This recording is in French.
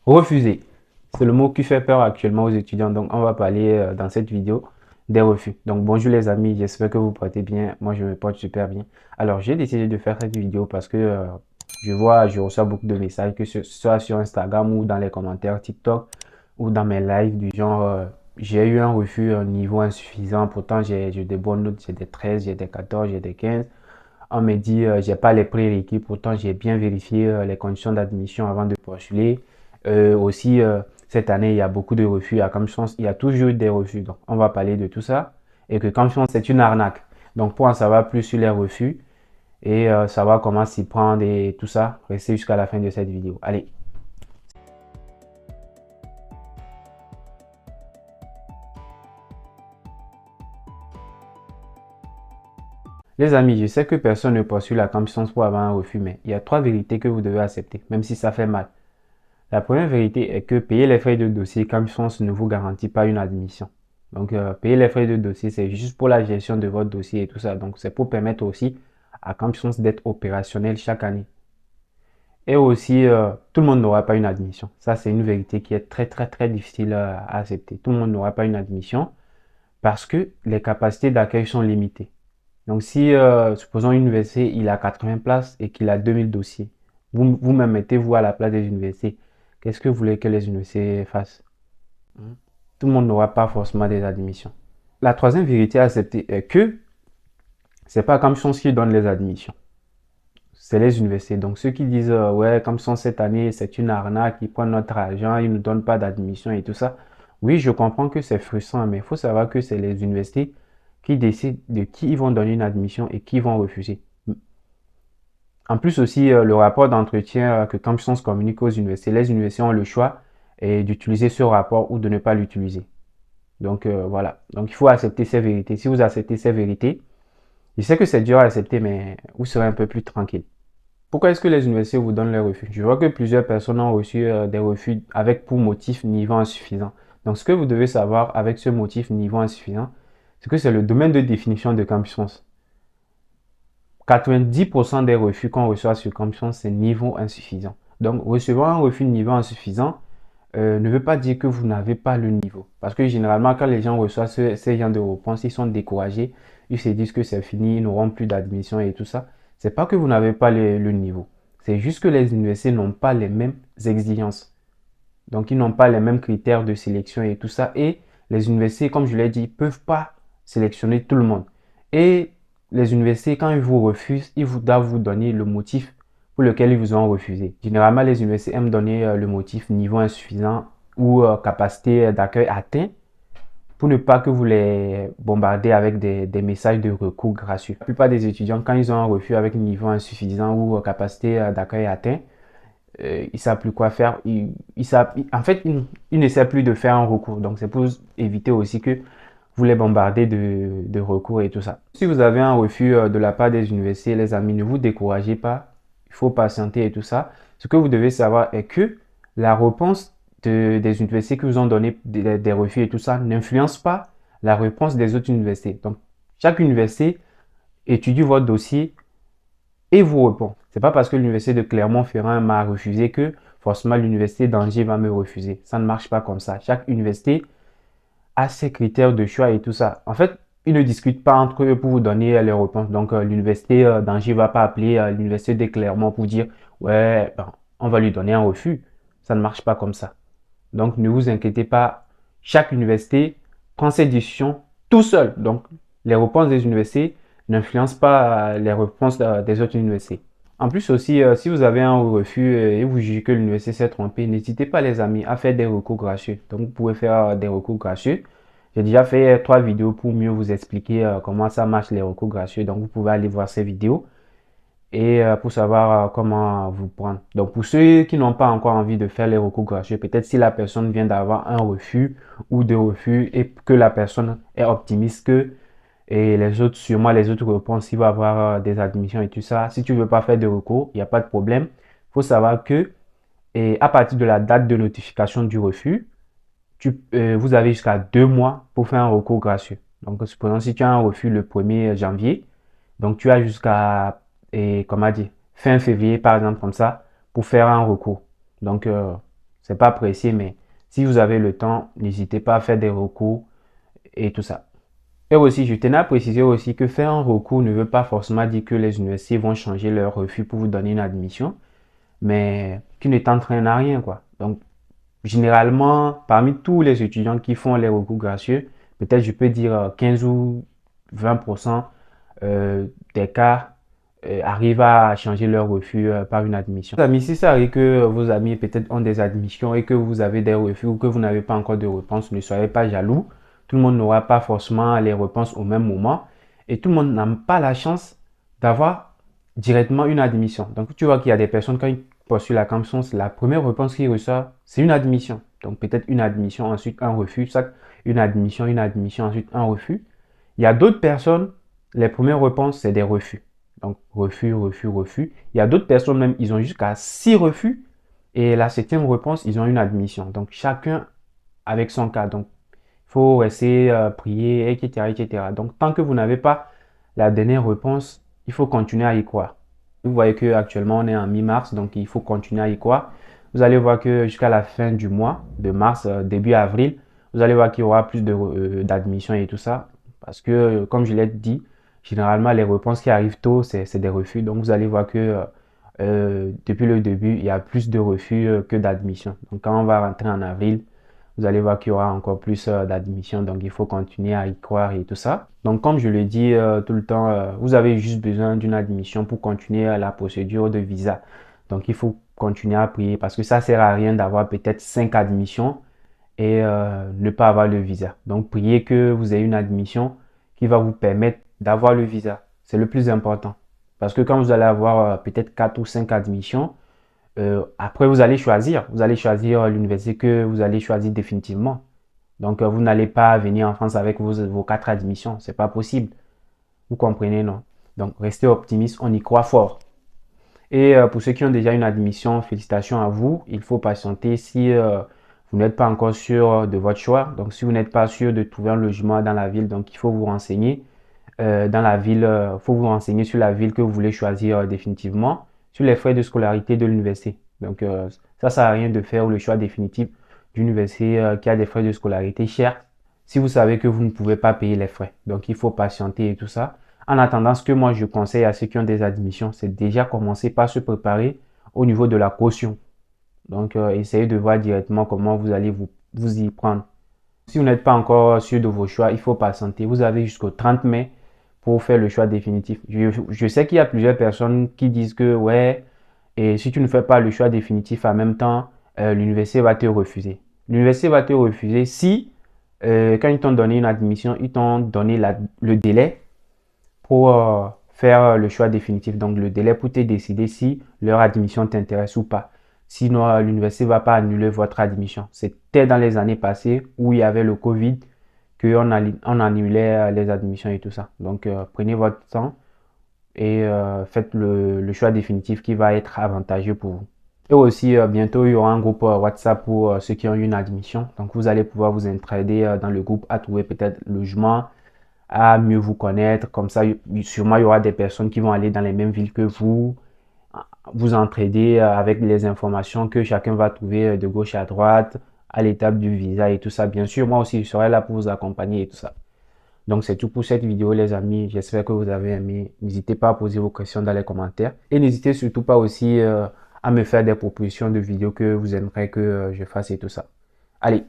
Refuser, c'est le mot qui fait peur actuellement aux étudiants. Donc, on va parler dans cette vidéo des refus. Donc, bonjour les amis, j'espère que vous portez bien. Moi, je me porte super bien. Alors, j'ai décidé de faire cette vidéo parce que je reçois beaucoup de messages, que ce soit sur Instagram ou dans les commentaires TikTok ou dans mes lives du genre, j'ai eu un refus à un niveau insuffisant. Pourtant, j'ai des bonnes notes, j'ai des 13, j'ai des 14, j'ai des 15. On me dit, j'ai pas les prérequis, pourtant j'ai bien vérifié les conditions d'admission avant de postuler. Aussi, cette année, il y a beaucoup de refus. À comme chance, il y a toujours eu des refus. Donc, on va parler de tout ça. Et que comme chance, c'est une arnaque. Donc, pour en savoir plus sur les refus et savoir comment s'y prendre et tout ça, restez jusqu'à la fin de cette vidéo. Allez. Les amis, je sais que personne ne postule la chance pour avoir un refus, mais il y a trois vérités que vous devez accepter, même si ça fait mal. La première vérité est que payer les frais de dossier Camsons ne vous garantit pas une admission. Donc, payer les frais de dossier, c'est juste pour la gestion de votre dossier et tout ça. Donc, c'est pour permettre aussi à Camsons d'être opérationnel chaque année. Et aussi, tout le monde n'aura pas une admission. Ça, c'est une vérité qui est très, très, très difficile à accepter. Tout le monde n'aura pas une admission parce que les capacités d'accueil sont limitées. Donc, si, supposons, une université, il a 80 places et qu'il a 2000 dossiers, vous-même mettez-vous à la place des universités. Qu'est-ce que vous voulez que les universités fassent? Tout le monde n'aura pas forcément des admissions. La troisième vérité à accepter est que c'est pas comme Chance qui donne les admissions. C'est les universités. Donc, ceux qui disent, ouais, comme Chance cette année, c'est une arnaque, ils prennent notre argent, ils ne nous donnent pas d'admission et tout ça. Oui, je comprends que c'est frustrant, mais il faut savoir que c'est les universités qui décident de qui ils vont donner une admission et qui vont refuser. En plus aussi, le rapport d'entretien que Campus communique aux universités, les universités ont le choix d'utiliser ce rapport ou de ne pas l'utiliser. Donc voilà. Donc il faut accepter ces vérités. Si vous acceptez ces vérités, je sais que c'est dur à accepter, mais vous serez un peu plus tranquille. Pourquoi est-ce que les universités vous donnent les refus? Je vois que plusieurs personnes ont reçu des refus avec pour motif niveau insuffisant. Donc ce que vous devez savoir avec ce motif niveau insuffisant, c'est que c'est le domaine de définition de Campus France. 90% des refus qu'on reçoit sur Campus, c'est niveau insuffisant. Donc, recevoir un refus de niveau insuffisant ne veut pas dire que vous n'avez pas le niveau. Parce que généralement, quand les gens reçoivent ces gens de réponses, ils sont découragés, ils se disent que c'est fini, ils n'auront plus d'admission et tout ça. C'est pas que vous n'avez pas le niveau. C'est juste que les universités n'ont pas les mêmes exigences. Donc, ils n'ont pas les mêmes critères de sélection et tout ça. Et les universités, comme je l'ai dit, ne peuvent pas sélectionner tout le monde. Et les universités, quand ils vous refusent, ils doivent vous donner le motif pour lequel ils vous ont refusé. Généralement, les universités aiment donner le motif niveau insuffisant ou capacité d'accueil atteint pour ne pas que vous les bombardez avec des messages de recours gracieux. La plupart des étudiants, quand ils ont un refus avec niveau insuffisant ou capacité d'accueil atteint, ils ne savent plus quoi faire. En fait, ils ne savent plus de faire un recours. Donc, c'est pour éviter aussi que vous les bombardez de recours et tout ça. Si vous avez un refus de la part des universités, les amis, ne vous découragez pas. Il faut patienter et tout ça. Ce que vous devez savoir est que la réponse des universités qui vous ont donné des refus et tout ça n'influence pas la réponse des autres universités. Donc, chaque université étudie votre dossier et vous répond. C'est pas parce que l'université de Clermont-Ferrand m'a refusé que forcément l'université d'Angers va me refuser. Ça ne marche pas comme ça. Chaque université a ses critères de choix et tout ça. En fait, ils ne discutent pas entre eux pour vous donner les réponses. Donc, l'université d'Angers va pas appeler l'université de Clermont pour dire, ouais, ben, on va lui donner un refus. Ça ne marche pas comme ça. Donc, ne vous inquiétez pas. Chaque université prend ses décisions tout seul. Donc, les réponses des universités n'influencent pas les réponses des autres universités. En plus aussi, si vous avez un refus et vous jugez que l'université s'est trompée, n'hésitez pas les amis à faire des recours gracieux. Donc vous pouvez faire des recours gracieux. J'ai déjà fait 3 vidéos pour mieux vous expliquer comment ça marche les recours gracieux. Donc vous pouvez aller voir ces vidéos et pour savoir comment vous prendre. Donc pour ceux qui n'ont pas encore envie de faire les recours gracieux, peut-être si la personne vient d'avoir un refus ou deux refus et que la personne est optimiste que et les autres, sûrement les autres réponses, il va avoir des admissions et tout ça. Si tu ne veux pas faire de recours, il n'y a pas de problème. Il faut savoir que à partir de la date de notification du refus, vous avez jusqu'à 2 mois pour faire un recours gracieux. Donc, supposons si tu as un refus le 1er janvier, donc tu as jusqu'à, comment dire, fin février par exemple comme ça, pour faire un recours. Donc, c'est pas pressé, mais si vous avez le temps, n'hésitez pas à faire des recours et tout ça. Et aussi, je tenais à préciser aussi que faire un recours ne veut pas forcément dire que les universités vont changer leur refus pour vous donner une admission, mais qui ne t'entraîne à rien, quoi. Donc, généralement, parmi tous les étudiants qui font les recours gracieux, peut-être je peux dire 15 ou 20% des cas arrivent à changer leur refus par une admission. Amis, si ça arrive que vos amis peut-être ont des admissions et que vous avez des refus ou que vous n'avez pas encore de réponse, ne soyez pas jaloux. Tout le monde n'aura pas forcément les réponses au même moment et tout le monde n'a pas la chance d'avoir directement une admission. Donc, tu vois qu'il y a des personnes, quand ils postulent la campus, la première réponse qu'ils reçoivent, c'est une admission. Donc, peut-être une admission, ensuite un refus, ça, une admission, ensuite un refus. Il y a d'autres personnes, les premières réponses, c'est des refus. Donc, refus, refus, refus. Il y a d'autres personnes même, ils ont jusqu'à 6 refus. Et la septième réponse, ils ont une admission. Donc, chacun avec son cas. Donc, il faut rester prier, etc., etc. Donc, tant que vous n'avez pas la dernière réponse, il faut continuer à y croire. Vous voyez qu'actuellement, on est en mi-mars, donc il faut continuer à y croire. Vous allez voir que jusqu'à la fin du mois de mars, début avril, vous allez voir qu'il y aura plus d'admissions et tout ça. Parce que, comme je l'ai dit, généralement, les réponses qui arrivent tôt, c'est des refus. Donc, vous allez voir que depuis le début, il y a plus de refus que d'admissions. Donc, quand on va rentrer en avril, vous allez voir qu'il y aura encore plus d'admissions. Donc, il faut continuer à y croire et tout ça. Donc, comme je le dis tout le temps, vous avez juste besoin d'une admission pour continuer la procédure de visa. Donc, il faut continuer à prier parce que ça sert à rien d'avoir peut-être 5 admissions et ne pas avoir le visa. Donc, priez que vous ayez une admission qui va vous permettre d'avoir le visa. C'est le plus important. Parce que quand vous allez avoir peut-être 4 ou 5 admissions, après vous allez choisir. Vous allez choisir l'université que vous allez choisir définitivement. Donc, vous n'allez pas venir en France avec vos 4 admissions. C'est pas possible. Vous comprenez, non? Donc, restez optimiste. On y croit fort. Et pour ceux qui ont déjà une admission, félicitations à vous. Il faut patienter si vous n'êtes pas encore sûr de votre choix. Donc, si vous n'êtes pas sûr de trouver un logement dans la ville, donc il faut vous renseigner dans la ville. Faut vous renseigner sur la ville que vous voulez choisir définitivement, sur les frais de scolarité de l'université. Donc, ça sert à rien de faire le choix définitif d'une université qui a des frais de scolarité chers si vous savez que vous ne pouvez pas payer les frais. Donc, il faut patienter et tout ça. En attendant, ce que moi je conseille à ceux qui ont des admissions, c'est déjà commencer par se préparer au niveau de la caution. Donc, essayez de voir directement comment vous allez vous y prendre. Si vous n'êtes pas encore sûr de vos choix, il faut patienter. Vous avez jusqu'au 30 mai pour faire le choix définitif. Je sais qu'il y a plusieurs personnes qui disent que, ouais, et si tu ne fais pas le choix définitif en même temps, l'université va te refuser. L'université va te refuser si, quand ils t'ont donné une admission, ils t'ont donné le délai pour faire le choix définitif. Donc, le délai pour te décider si leur admission t'intéresse ou pas. Sinon, l'université ne va pas annuler votre admission. C'était dans les années passées où il y avait le Covid qu'on annulait les admissions et tout ça. Donc, prenez votre temps et faites le choix définitif qui va être avantageux pour vous. Et aussi, bientôt, il y aura un groupe WhatsApp pour ceux qui ont eu une admission. Donc, vous allez pouvoir vous entraider dans le groupe à trouver peut-être logement, à mieux vous connaître. Comme ça, sûrement, il y aura des personnes qui vont aller dans les mêmes villes que vous entraider avec les informations que chacun va trouver de gauche à droite, à l'étape du visa et tout ça. Bien sûr, moi aussi, je serai là pour vous accompagner et tout ça. Donc, c'est tout pour cette vidéo, les amis. J'espère que vous avez aimé. N'hésitez pas à poser vos questions dans les commentaires. Et n'hésitez surtout pas aussi à me faire des propositions de vidéos que vous aimeriez que je fasse et tout ça. Allez,